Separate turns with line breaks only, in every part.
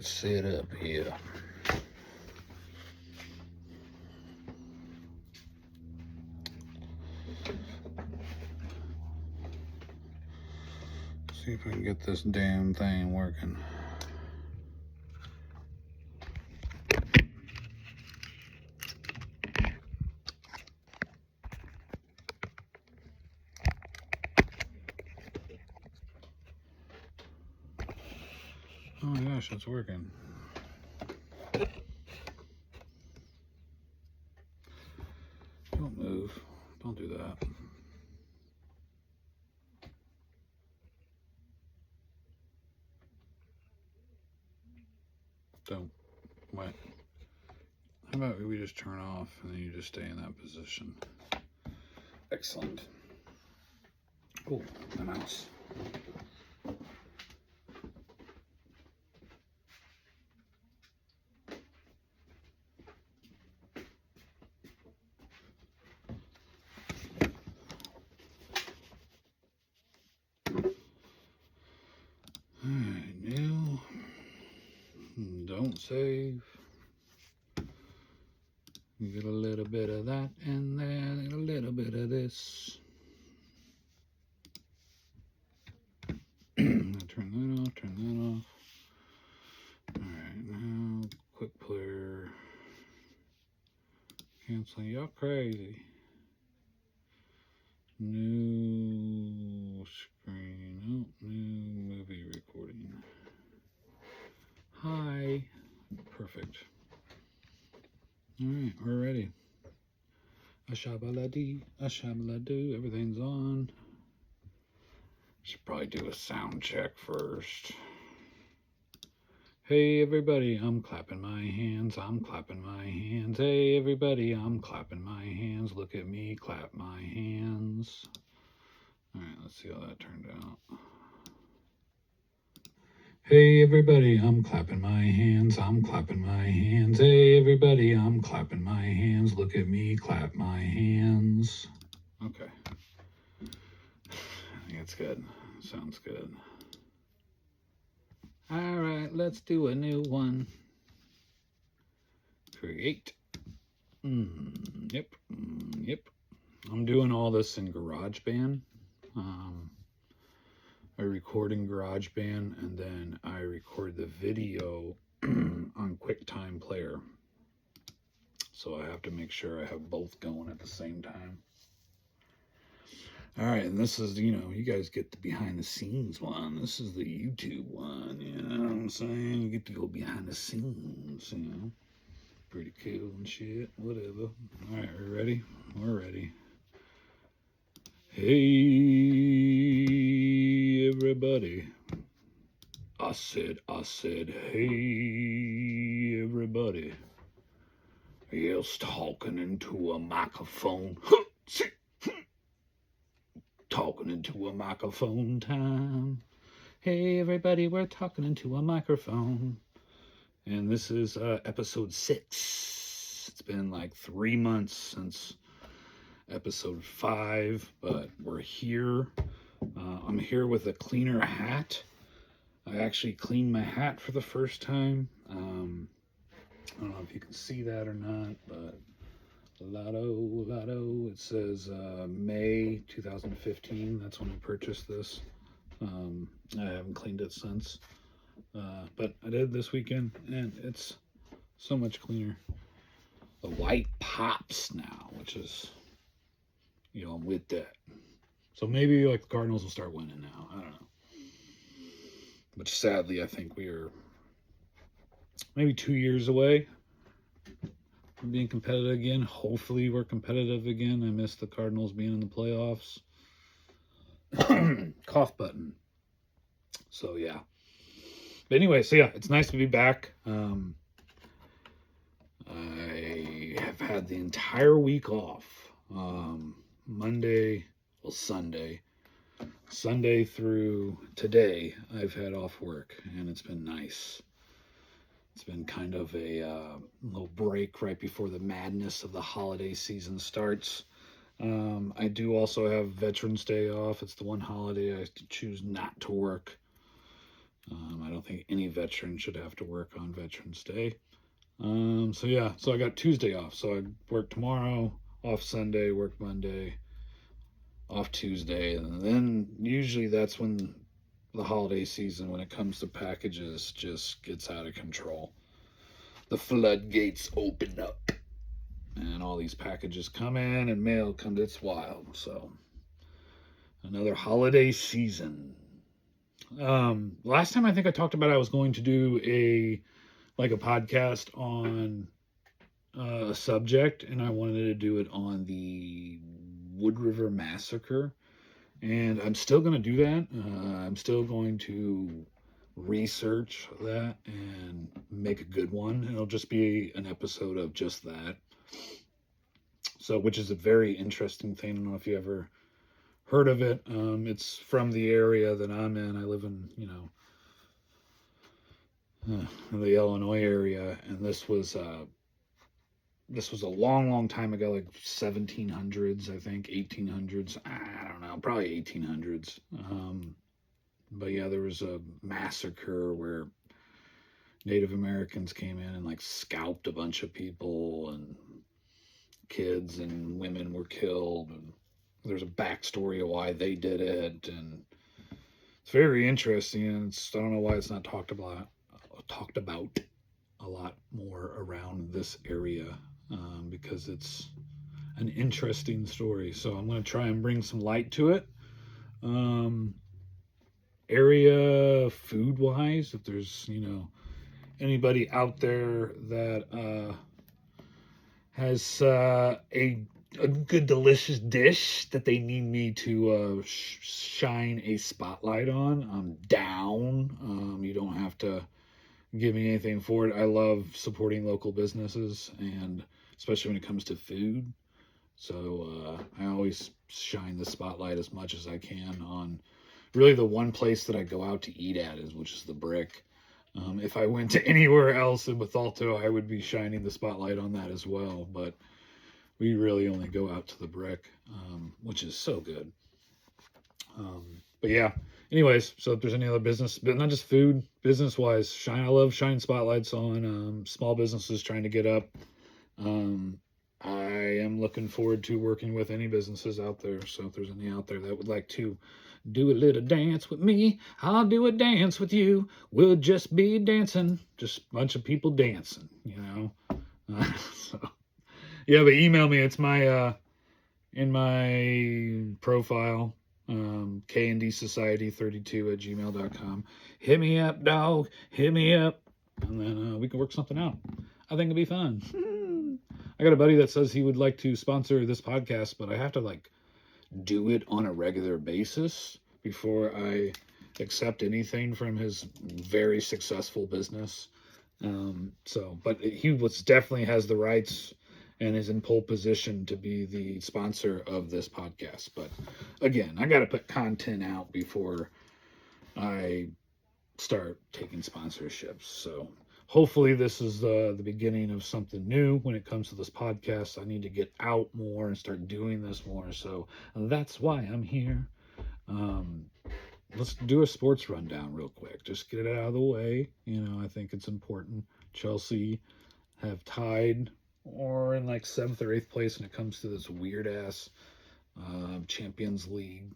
get set up here. See if I can get this damn thing working. Oh my gosh, it's working. Don't move. Don't do that. Don't. What? How about we just turn off and then you just stay in that position? Excellent. Oh, the mouse. Alright, new. Don't save. You get a little bit of that in there, and a little bit of this. Turn that off, turn that off. Alright, now quick player. Cancel, y'all crazy. New screen. Oh, new movie recording. Hi. Perfect. Alright, we're ready. Ashabaladi, ashabaladu, everything's on. Should probably do a sound check first. Hey everybody, I'm clapping my hands, I'm clapping my hands. Hey everybody, I'm clapping my hands. Look at me, clap my hands. Alright, let's see how that turned out. Hey everybody, I'm clapping my hands, I'm clapping my hands. Hey everybody, I'm clapping my hands. Look at me, clap my hands. Okay. I think it's good. Sounds good. Alright, let's do a new one. Create. Yep. I'm doing all this in GarageBand. I record in GarageBand and then I record the video on QuickTime Player. So I have to make sure I have both going at the same time. All right, and this is, you guys get the behind the scenes one. This is the YouTube one, you know what I'm saying? You get to go behind the scenes, Pretty cool and shit, whatever. All right, we ready? We're ready. Hey, everybody. I said, hey, everybody. Yes, talking into a microphone. Talking into a microphone time. Hey, everybody, we're talking into a microphone. And this is episode 6. It's been like 3 months since episode 5, but we're here. I'm here with a cleaner hat. I actually cleaned my hat for the first time. I don't know if you can see that or not, but Lotto, it says May 2015. That's when I purchased this. I haven't cleaned it since. But I did this weekend, and it's so much cleaner. The white pops now, which is, I'm with that. So maybe like the Cardinals will start winning now. I don't know. But sadly, I think we are maybe 2 years away from being competitive again. Hopefully we're competitive again. I miss the Cardinals being in the playoffs. Cough button. So yeah. But anyway, so yeah, it's nice to be back. I have had the entire week off. Sunday through today, I've had off work, and it's been nice. It's been kind of a little break right before the madness of the holiday season starts. I do also have Veterans Day off. It's the one holiday I choose not to work. I don't think any veteran should have to work on Veterans Day. So I got Tuesday off. So I work tomorrow, off Sunday, work Monday, off Tuesday, and then usually that's when the holiday season, when it comes to packages, just gets out of control. The floodgates open up, and all these packages come in, and mail comes. It's wild. So another holiday season. Last time I think I talked about I was going to do a podcast on a subject, and I wanted to do it on the Wood River Massacre, and I'm still going to do that. I'm still going to research that and make a good one. It'll just be an episode of just that. So, which is a very interesting thing. I don't know if you ever heard of it. It's from the area that I'm in. I live in, the Illinois area, and this was a long time ago, like 1700s, I think, 1800s. I don't know, probably 1800s. But yeah, there was a massacre where Native Americans came in and like scalped a bunch of people, and kids and women were killed. And there's a backstory of why they did it, and it's very interesting. And I don't know why it's not talked about a lot more around this area, because it's an interesting story. So I'm going to try and bring some light to it. Area food wise, if there's anybody out there that has a good delicious dish that they need me to shine a spotlight on, I'm down. You don't have to give me anything for it. I love supporting local businesses, and especially when it comes to food. So I always shine the spotlight as much as I can on really the one place that I go out to eat at, which is the Brick. If I went to anywhere else in Bethalto, I would be shining the spotlight on that as well. But we really only go out to the Brick, which is so good. But yeah, anyways, so if there's any other business, but not just food, business wise, I love shining spotlights on small businesses trying to get up. I am looking forward to working with any businesses out there. So if there's any out there that would like to do a little dance with me, I'll do a dance with you. We'll just be dancing, just a bunch of people dancing, so yeah, but email me. It's my in my profile, kndsociety32@gmail.com. Hit me up, dog. Hit me up, and then we can work something out. I think it'll be fun. I got a buddy that says he would like to sponsor this podcast, but I have to do it on a regular basis before I accept anything from his very successful business. But he definitely has the rights and is in pole position to be the sponsor of this podcast. But again, I got to put content out before I start taking sponsorships. So hopefully this is the beginning of something new when it comes to this podcast. I need to get out more and start doing this more. So that's why I'm here. Let's do a sports rundown real quick. Just get it out of the way. I think it's important. Chelsea have tied or in 7th or 8th place when it comes to this weird ass Champions League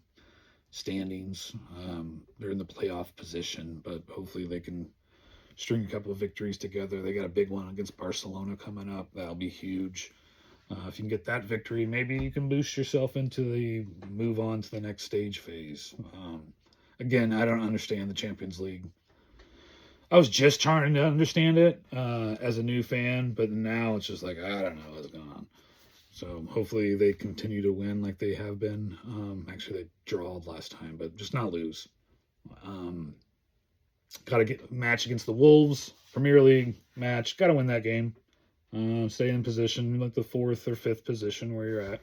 standings. They're in the playoff position, but hopefully they can string a couple of victories together. They got a big one against Barcelona coming up. That'll be huge. If you can get that victory, maybe you can boost yourself into the move on to the next stage phase. Again, I don't understand the Champions League. I was just trying to understand it as a new fan, but now it's just I don't know what's going on. So hopefully they continue to win like they have been. Actually, they drawed last time, but just not lose. Got to get a match against the Wolves, Premier League match. Got to win that game. Stay in position, the 4th or 5th position where you're at,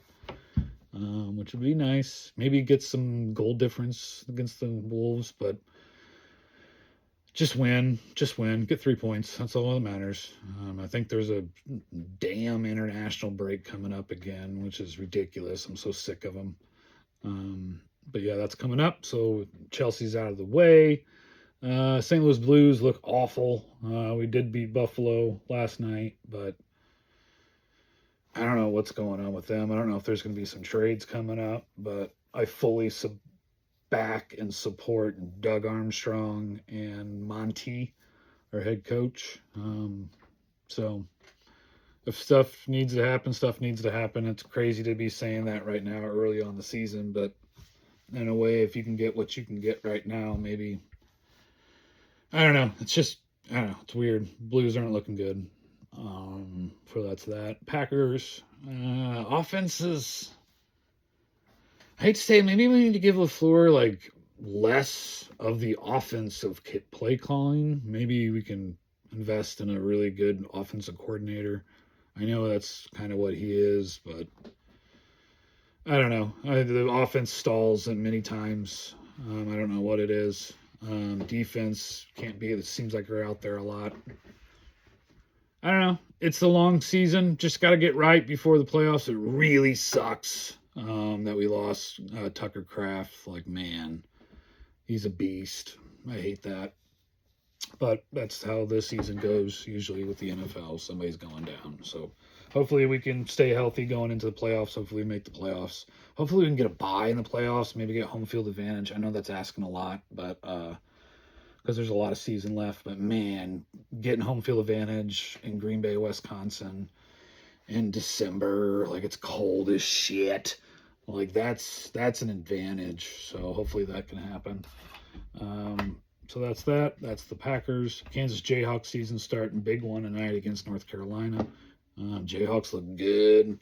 which would be nice. Maybe get some goal difference against the Wolves, but just win, get 3 points. That's all that matters. I think there's a damn international break coming up again, which is ridiculous. I'm so sick of them. But yeah, that's coming up. So Chelsea's out of the way. St. Louis Blues look awful. We did beat Buffalo last night, but I don't know what's going on with them. I don't know if there's going to be some trades coming up, but I fully back and support Doug Armstrong and Monty, our head coach. So if stuff needs to happen, stuff needs to happen. It's crazy to be saying that right now, early on the season, but in a way, if you can get what you can get right now, maybe. I don't know. It's just, I don't know. It's weird. Blues aren't looking good. So that's that. Packers offenses. I hate to say it, maybe we need to give LaFleur like less of the offensive play calling. Maybe we can invest in a really good offensive coordinator. I know that's kind of what he is, but I don't know. The offense stalls at many times. I don't know what it is. Defense can't be. It seems like they're out there a lot. I don't know. It's the long season. Just got to get right before the playoffs. It really sucks that we lost Tucker Kraft. Like, man, he's a beast. I hate that. But that's how this season goes usually with the NFL. Somebody's going down. So hopefully we can stay healthy going into the playoffs. Hopefully we make the playoffs. Hopefully we can get a bye in the playoffs. Maybe get home field advantage. I know that's asking a lot, but because there's a lot of season left. But man, getting home field advantage in Green Bay, Wisconsin in December, like it's cold as shit. Like that's an advantage. So hopefully that can happen. So that's that. That's the Packers. Kansas Jayhawks season starting. Big one tonight against North Carolina. Jayhawks look good.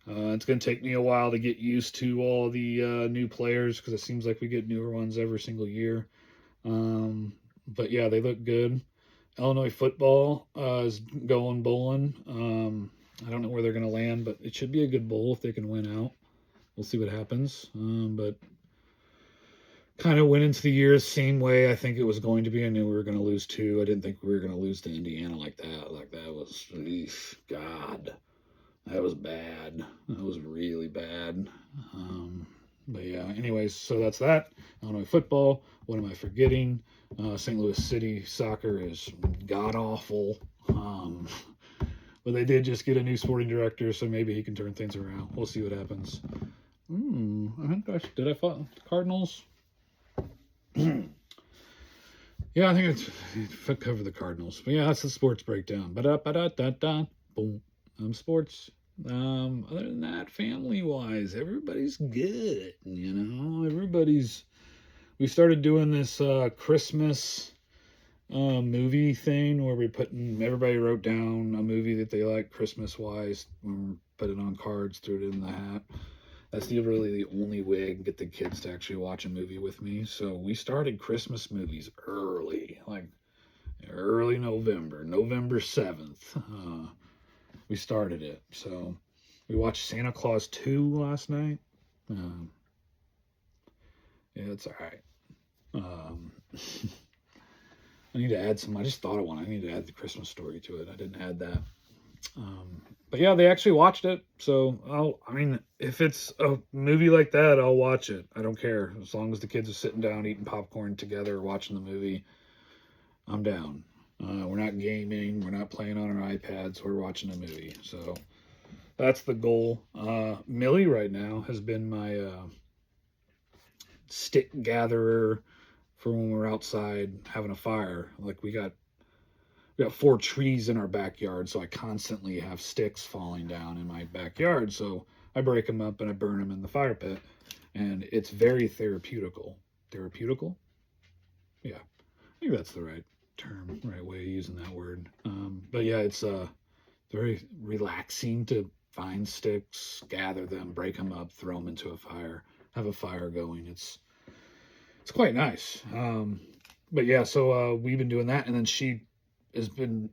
It's going to take me a while to get used to all the new players because it seems like we get newer ones every single year. But yeah, they look good. Illinois football is going bowling. I don't know where they're going to land, but it should be a good bowl if they can win out. We'll see what happens. But kind of went into the year the same way I think it was going to be. I knew we were going to lose 2. I didn't think we were going to lose to Indiana like that. Like that was, God, that was bad. That was really bad. But yeah, anyways, so that's that. Illinois football. What am I forgetting? St. Louis City soccer is god awful. But they did just get a new sporting director, so maybe he can turn things around. We'll see what happens. I think did I follow the Cardinals? Yeah, I think it's cover the Cardinals. But yeah, that's the sports breakdown. Boom. Sports. Other than that, family wise, everybody's good. You know, we started doing this Christmas movie thing where everybody wrote down a movie that they like Christmas wise, put it on cards, threw it in the hat. That's really the only way I can get the kids to actually watch a movie with me. So we started Christmas movies early, like early November 7th. We started it. So we watched Santa Claus 2 last night. Yeah, it's all right. I need to add some. I just thought of one. I need to add the Christmas Story to it. I didn't add that. But yeah, they actually watched it. So if it's a movie like that, I'll watch it. I don't care. As long as the kids are sitting down eating popcorn together, watching the movie, I'm down. We're not gaming. We're not playing on our iPads. We're watching a movie. So that's the goal. Millie right now has been my stick gatherer for when we're outside having a fire. Like we got 4 trees in our backyard, so I constantly have sticks falling down in my backyard. So I break them up and I burn them in the fire pit, and it's very therapeutical. Therapeutical? Yeah, I think that's the right term, right way of using that word. But yeah, it's very relaxing to find sticks, gather them, break them up, throw them into a fire, have a fire going. It's quite nice. But yeah, so we've been doing that, and then she has been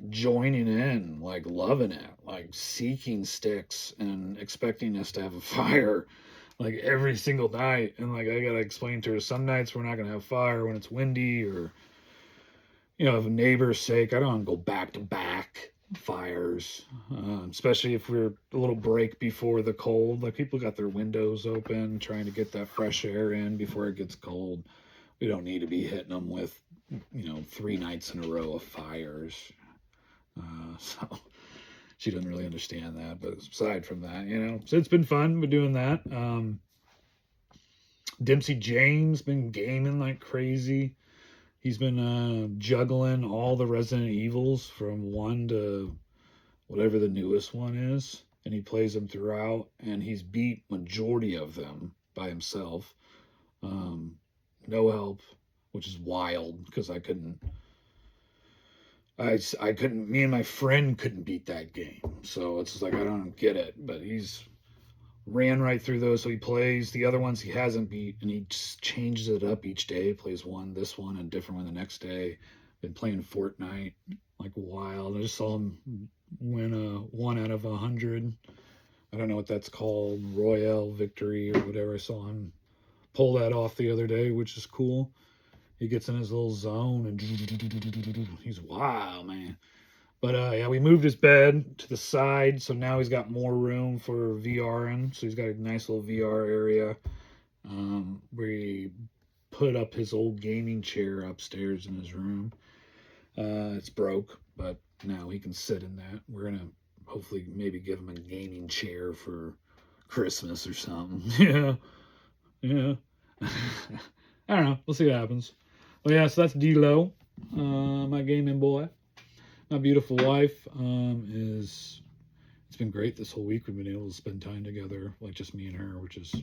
joining in, like loving it, like seeking sticks and expecting us to have a fire like every single night. And like I gotta explain to her, some nights we're not gonna have fire when it's windy, or if a neighbor's sake. I don't want to go back to back fires, especially if we're a little break before the cold. Like people got their windows open trying to get that fresh air in before it gets cold. we don't need to be hitting them with, 3 nights in a row of fires. So she doesn't really understand that. But aside from that, so it's been fun. We're doing that. Dempsey James been gaming like crazy. He's been juggling all the Resident Evils from 1 to whatever the newest one is, and he plays them throughout, and he's beat majority of them by himself. No help, which is wild because I couldn't. Me and my friend couldn't beat that game. So it's like, I don't get it, but he's ran right through those. So he plays the other ones he hasn't beat, and he just changes it up each day. Plays this one, and a different one the next day. Been playing Fortnite like wild. I just saw him win a 1 out of 100. I don't know what that's called, Royale Victory or whatever. I saw him pull that off the other day, which is cool. He gets in his little zone and he's wild, man. But yeah, we moved his bed to the side, so now he's got more room for VRing. So he's got a nice little VR area. We put up his old gaming chair upstairs in his room. It's broke, but now he can sit in that. We're gonna hopefully maybe give him a gaming chair for Christmas or something. Yeah. I don't know. We'll see what happens. Well, yeah, so that's D-Lo, my gaming boy. My beautiful wife it's been great this whole week. We've been able to spend time together, like just me and her, which is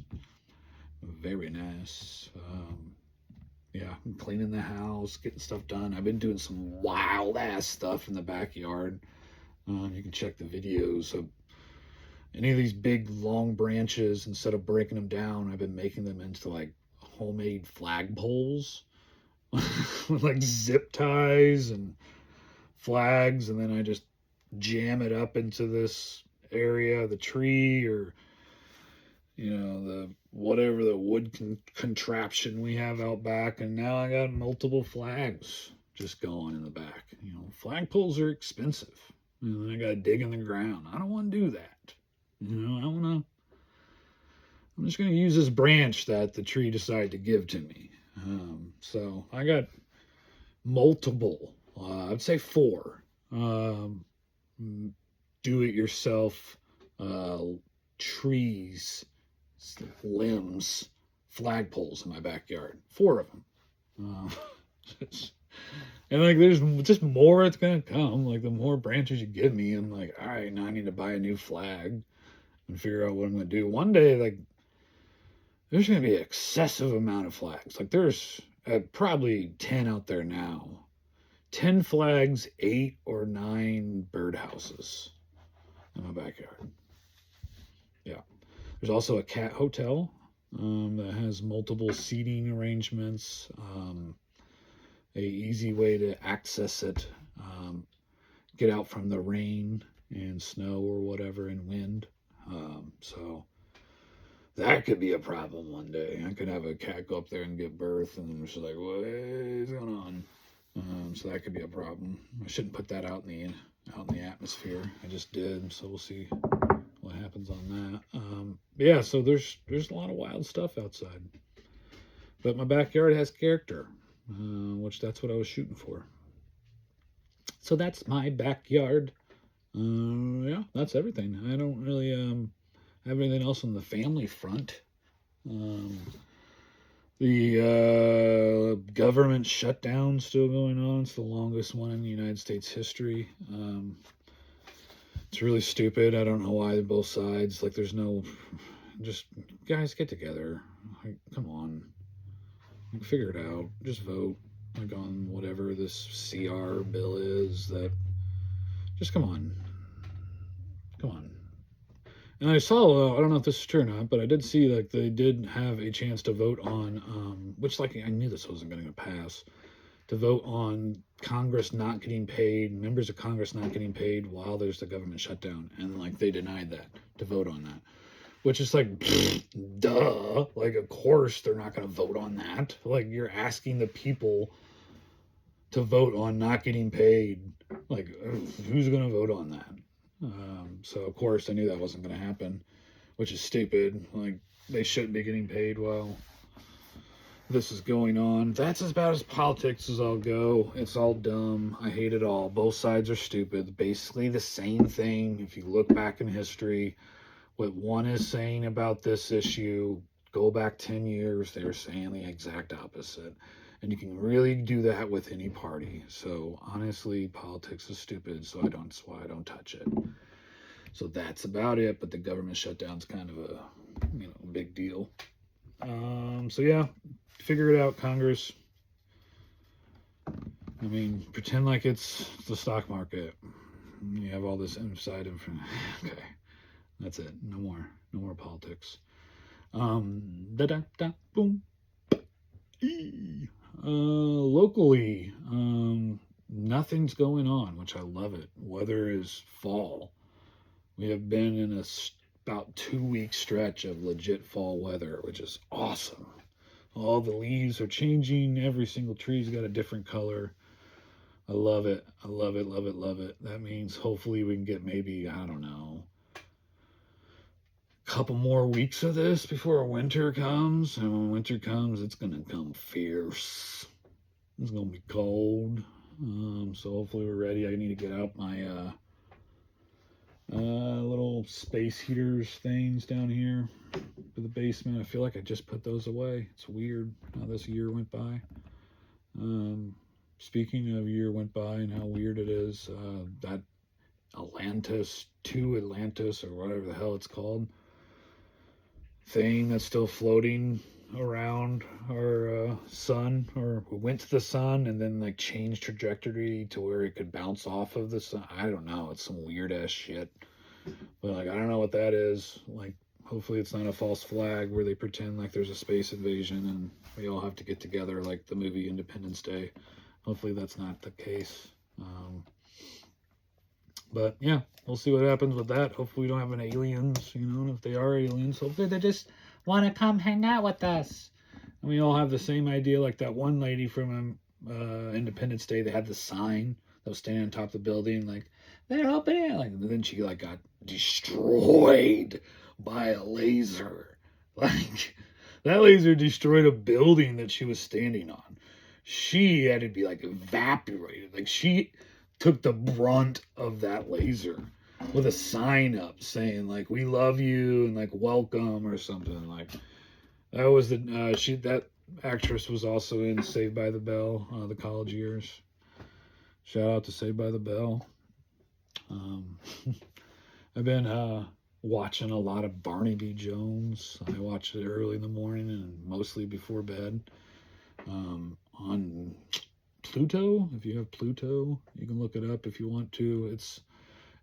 very nice. Yeah, I'm cleaning the house, getting stuff done. I've been doing some wild ass stuff in the backyard. You can check the videos of any of these big long branches. Instead of breaking them down, I've been making them into like homemade flagpoles with like zip ties and flags, and then I just jam it up into this area of the tree, or the whatever the wood contraption we have out back, and now I got multiple flags just going in the back. Flagpoles are expensive. I gotta dig in the ground. I don't want to do that. I'm just gonna use this branch that the tree decided to give to me. So I got multiple, I'd say 4, do-it-yourself trees, limbs, flagpoles in my backyard. 4 of them. And like there's just more that's gonna come. Like the more branches you give me, I'm like, all right, now I need to buy a new flag and figure out what I'm gonna do. One day, like, there's gonna be an excessive amount of flags. Like there's probably 10 out there now. 10 flags, 8 or 9 birdhouses in my backyard. Yeah. There's also a cat hotel that has multiple seating arrangements. A easy way to access it, get out from the rain and snow or whatever and wind. So that could be a problem one day. I could have a cat go up there and give birth, and she's like, "What is going on?" So that could be a problem. I shouldn't put that out in the atmosphere. I just did, so we'll see what happens on that. Yeah, so there's a lot of wild stuff outside, but my backyard has character, which that's what I was shooting for. So that's my backyard. Yeah, that's everything. I don't really have anything else on the family front. The government shutdown still going on. It's the longest one in United States history. It's really stupid. I don't know why both sides, like, there's no, just guys get together. Like, come on, like, figure it out. Just vote like on whatever this CR bill is. That just come on. And I saw, I don't know if this is true or not, but I did see like they did have a chance to vote on, which, like, I knew this wasn't going to pass, to vote on Congress not getting paid, members of Congress not getting paid while there's the government shutdown. And like they denied that, to vote on that. Which is like, duh. Like, of course they're not going to vote on that. Like, you're asking the people to vote on not getting paid. Like, who's going to vote on that? So of course I knew that wasn't going to happen, which is stupid. Like, they shouldn't be getting paid while this is going on. That's about as politics as I'll go. It's all dumb. I hate it all. Both sides are stupid. Basically the same thing. If you look back in history, what one is saying about this issue, go back 10 years, they're saying the exact opposite. And you can really do that with any party. So honestly, politics is stupid, so that's why I don't touch it. So that's about it. But the government shutdown's kind of a big deal. So yeah, figure it out, Congress. I mean, pretend like it's the stock market. You have all this inside information. Okay, that's it. No more politics. Da da da boom. Locally, nothing's going on, which I love it. Weather is fall. We have been in about 2 week stretch of legit fall weather, which is awesome. All the leaves are changing. Every single tree's got a different color. I love it. I love it, love it, love it. That means hopefully we can get maybe, I don't know, a couple more weeks of this before winter comes. And when winter comes, it's going to come fierce. It's going to be cold. So hopefully we're ready. I need to get out my little space heaters things down here for the basement. I feel like I just put those away. It's weird how this year went by. Speaking of year went by and how weird it is, that Atlantis or whatever the hell it's called thing that's still floating around our sun, or went to the sun and then like changed trajectory to where it could bounce off of the sun. I don't know. It's some weird ass shit. But like I don't know what that is. Like hopefully it's not a false flag where they pretend like there's a space invasion and we all have to get together like the movie Independence Day. Hopefully that's not the case. But yeah, we'll see what happens with that. Hopefully we don't have any aliens, and if they are aliens, hopefully they just want to come hang out with us. And we all have the same idea, like that one lady from Independence Day. They had the sign that was standing on top of the building, like they're opening. Like then she like got destroyed by a laser. Like that laser destroyed a building that she was standing on. She had to be like evaporated. Like she took the brunt of that laser with a sign up saying like we love you and like welcome or something. Like that was that actress was also in Saved by the Bell, the college years. Shout out to Saved by the Bell. I've been watching a lot of Barnaby Jones. I watch it early in the morning and mostly before bed. On Pluto, if you have Pluto, you can look it up if you want to. It's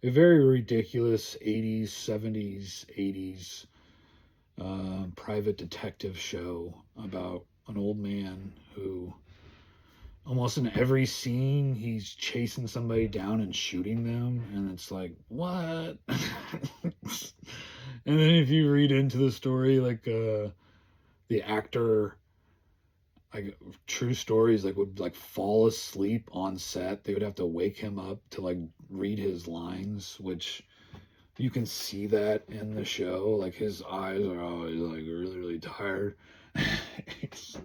a very ridiculous 80s, 70s, 80s private detective show about an old man who almost in every scene he's chasing somebody down and shooting them, and it's like, what? And then if you read into the story, like the actor, like true stories, like would like fall asleep on set. They would have to wake him up to like read his lines, which you can see that in the show. Like his eyes are always like really, really tired. It's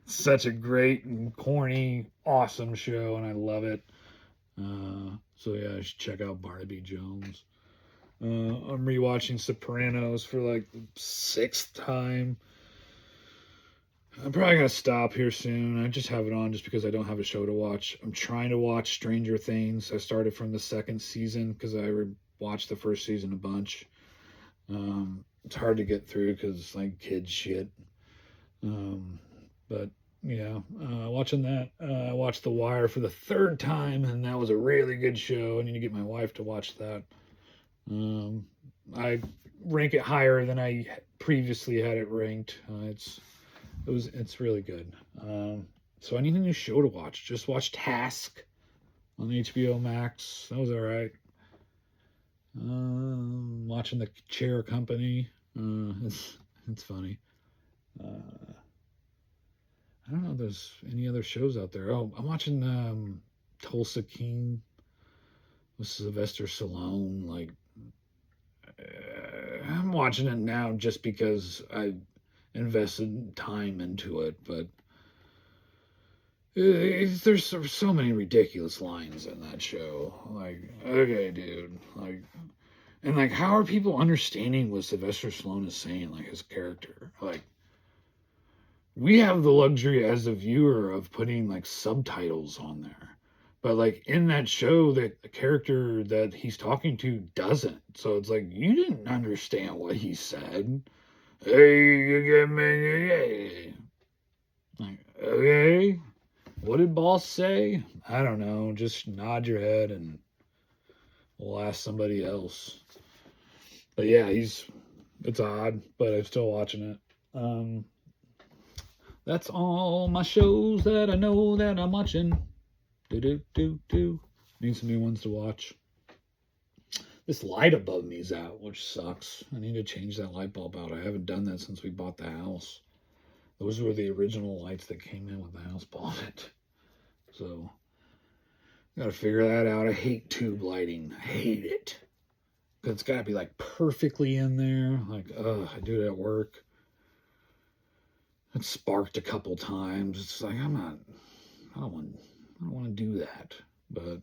such a great and corny, awesome show, and I love it. So yeah, I should check out Barnaby Jones. I'm rewatching Sopranos for like the 6th time. I'm probably going to stop here soon. I just have it on just because I don't have a show to watch. I'm trying to watch Stranger Things. I started from the 2nd season because I watched the 1st season a bunch. It's hard to get through because it's like kid shit. But yeah, watching that. I watched The Wire for the 3rd time, and that was a really good show. I need to get my wife to watch that. I rank it higher than I previously had it ranked. It's really good. So I need a new show to watch. Just watch Task on HBO Max. That was all right. Watching The Chair Company. It's funny. I don't know if there's any other shows out there. Oh, I'm watching Tulsa King with Sylvester Stallone. Like, I'm watching it now just because invested time into it, but there's so many ridiculous lines in that show. Like, okay, dude, like, and like, how are people understanding what Sylvester Stallone is saying, like his character? Like, we have the luxury as a viewer of putting like subtitles on there, but like in that show, that the character that he's talking to doesn't. So it's like you didn't understand what he said. Hey, you get me? Like, okay. What did boss say? I don't know. Just nod your head and we'll ask somebody else. But yeah, it's odd, but I'm still watching it. That's all my shows that I know that I'm watching. Do. Need some new ones to watch. This light above me's out, which sucks. I need to change that light bulb out. I haven't done that since we bought the house. Those were the original lights that came in when the house bought it. So, gotta figure that out. I hate tube lighting. I hate it. Because it's gotta be like perfectly in there. Like, I do it at work. It sparked a couple times. It's like, I don't want to do that. But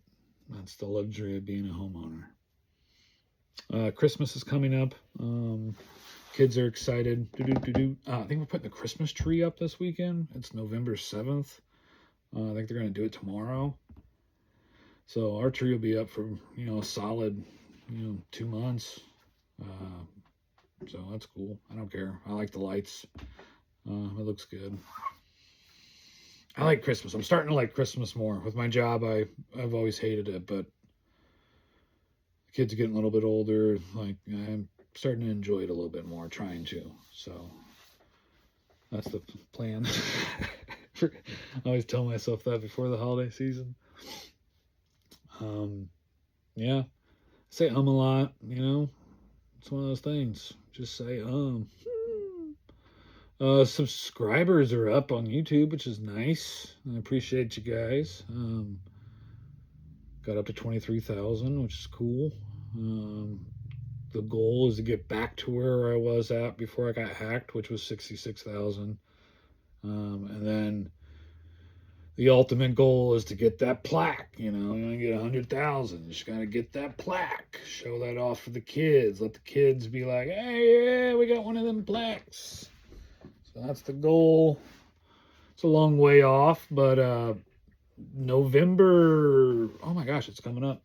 that's the luxury of being a homeowner. Christmas is coming up. Kids are excited. I think we're putting the Christmas tree up this weekend. It's November 7th. I think they're going to do it tomorrow. So our tree will be up for, a solid, 2 months. So that's cool. I don't care. I like the lights. It looks good. I like Christmas. I'm starting to like Christmas more. With my job, I've always hated it, but the kids are getting a little bit older. Like, I'm starting to enjoy it a little bit more, trying to. So that's the plan. I always tell myself that before the holiday season. Yeah. Say a lot, It's one of those things. Just say Subscribers are up on YouTube, which is nice. I appreciate you guys. Got up to 23,000, which is cool. The goal is to get back to where I was at before I got hacked, which was 66,000. And then the ultimate goal is to get that plaque. You're gonna get 100,000. You just gotta get that plaque. Show that off for the kids. Let the kids be like, "Hey, yeah, we got one of them plaques." So that's the goal. It's a long way off, but November. Oh my gosh, it's coming up.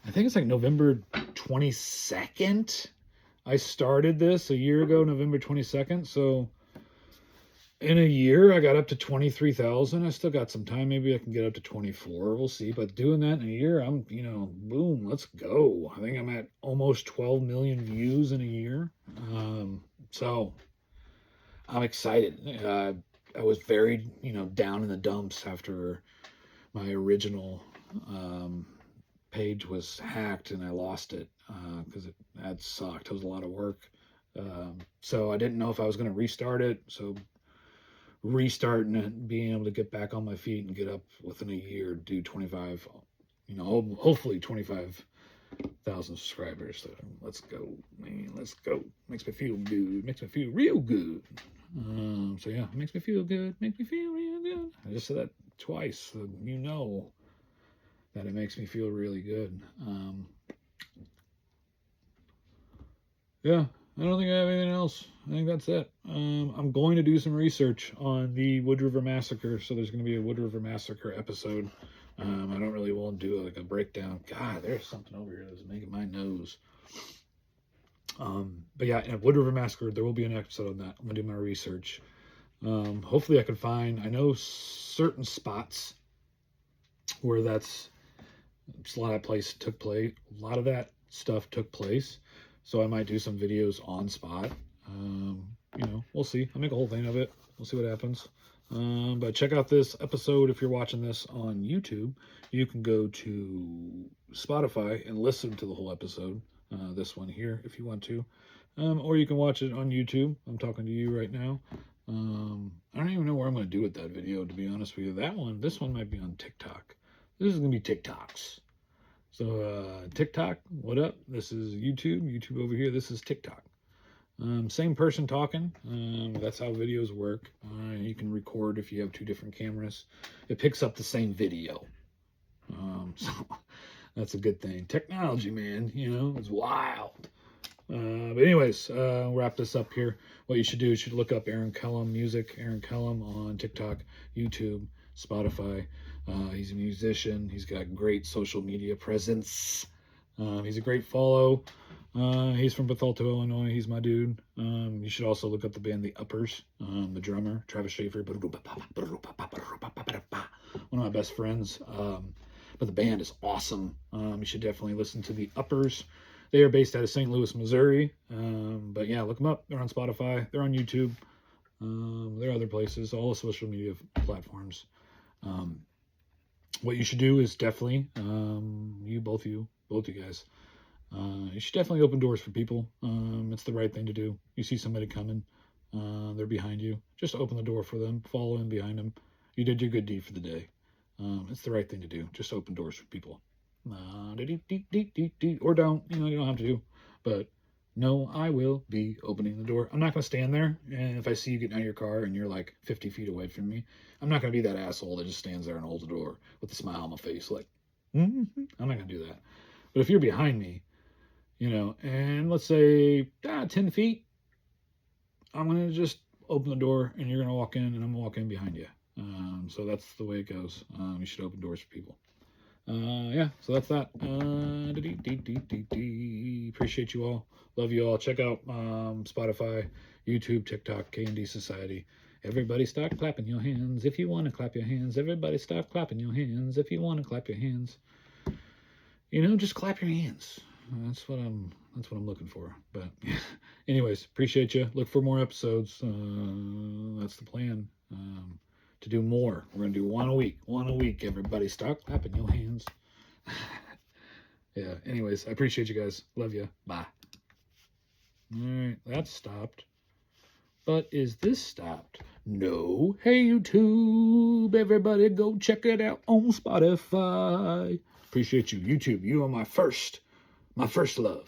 I think it's like November 22nd. I started this a year ago, November 22nd. So in a year, I got up to 23,000. I still got some time. Maybe I can get up to 24. We'll see. But doing that in a year, I'm, boom, let's go. I think I'm at almost 12 million views in a year. So I'm excited. I was very, down in the dumps after my original page was hacked and I lost it because that sucked. It was a lot of work. So I didn't know if I was going to restart it. So restarting it, being able to get back on my feet and get up within a year, do 25, hopefully 25,000 subscribers. So let's go, man. Let's go. Makes me feel good. Makes me feel real good. So yeah, it makes me feel good. Makes me feel real good. I just said that twice, so that it makes me feel really good. Yeah, I don't think I have anything else. I think that's it. I'm going to do some research on the Wood River Massacre, so there's going to be a Wood River Massacre episode. I don't really want to do like a breakdown. God, there's something over here that's making my nose. But yeah, Wood River Massacre, there will be an episode on that. I'm going to do my research. Hopefully I can find, I know certain spots where a lot of that stuff took place. So I might do some videos on spot. We'll see. I'll make a whole thing of it. We'll see what happens. But check out this episode. If you're watching this on YouTube, you can go to Spotify and listen to the whole episode. This one here, if you want to. Or you can watch it on YouTube. I'm talking to you right now. I don't even know where I'm going to do with that video, to be honest with you. This one might be on TikTok. This is going to be TikToks. So, TikTok, what up? This is YouTube. YouTube over here. This is TikTok. Same person talking. That's how videos work. You can record if you have two different cameras. It picks up the same video. So that's a good thing. Technology, man, it's wild. But anyways, wrap this up here. What you should do is you should look up Aaron Kellum Music, Aaron Kellum on TikTok, YouTube, Spotify. He's a musician. He's got great social media presence. He's a great follow. He's from Bethalto, Illinois. He's my dude. You should also look up the band The Uppers. The drummer, Travis Schaefer. One of my best friends. But the band is awesome. You should definitely listen to The Uppers. They are based out of St. Louis, Missouri. But yeah, look them up. They're on Spotify. They're on YouTube. There are other places, all the social media platforms. What you should do is definitely, both you guys, you should definitely open doors for people. It's the right thing to do. You see somebody coming, they're behind you. Just open the door for them. Follow in behind them. You did your good deed for the day. It's the right thing to do. Just open doors for people. Or don't, you don't have to do. But no, I will be opening the door. I'm not going to stand there, and if I see you getting out of your car and you're like 50 feet away from me, I'm not going to be that asshole that just stands there and holds the door with a smile on my face like, I'm not going to do that. But if you're behind me, and let's say 10 feet, I'm going to just open the door, and you're going to walk in, and I'm going to walk in behind you. So that's the way it goes. You should open doors for people. Yeah, so that's that. Appreciate you all. Love you all. Check out Spotify, YouTube, TikTok, K&D Society. Everybody start clapping your hands if you want to clap your hands. Everybody start clapping your hands if you want to clap your hands. Just clap your hands. That's what I'm looking for. But anyways, appreciate you. Look for more episodes. That's the plan. To do more. We're going to do one a week. Everybody start clapping your hands. Yeah, anyways, I appreciate you guys. Love you. Bye. All right, that stopped. But is this stopped? No. Hey, YouTube. Everybody go check it out on Spotify. Appreciate you. YouTube, you are my first love.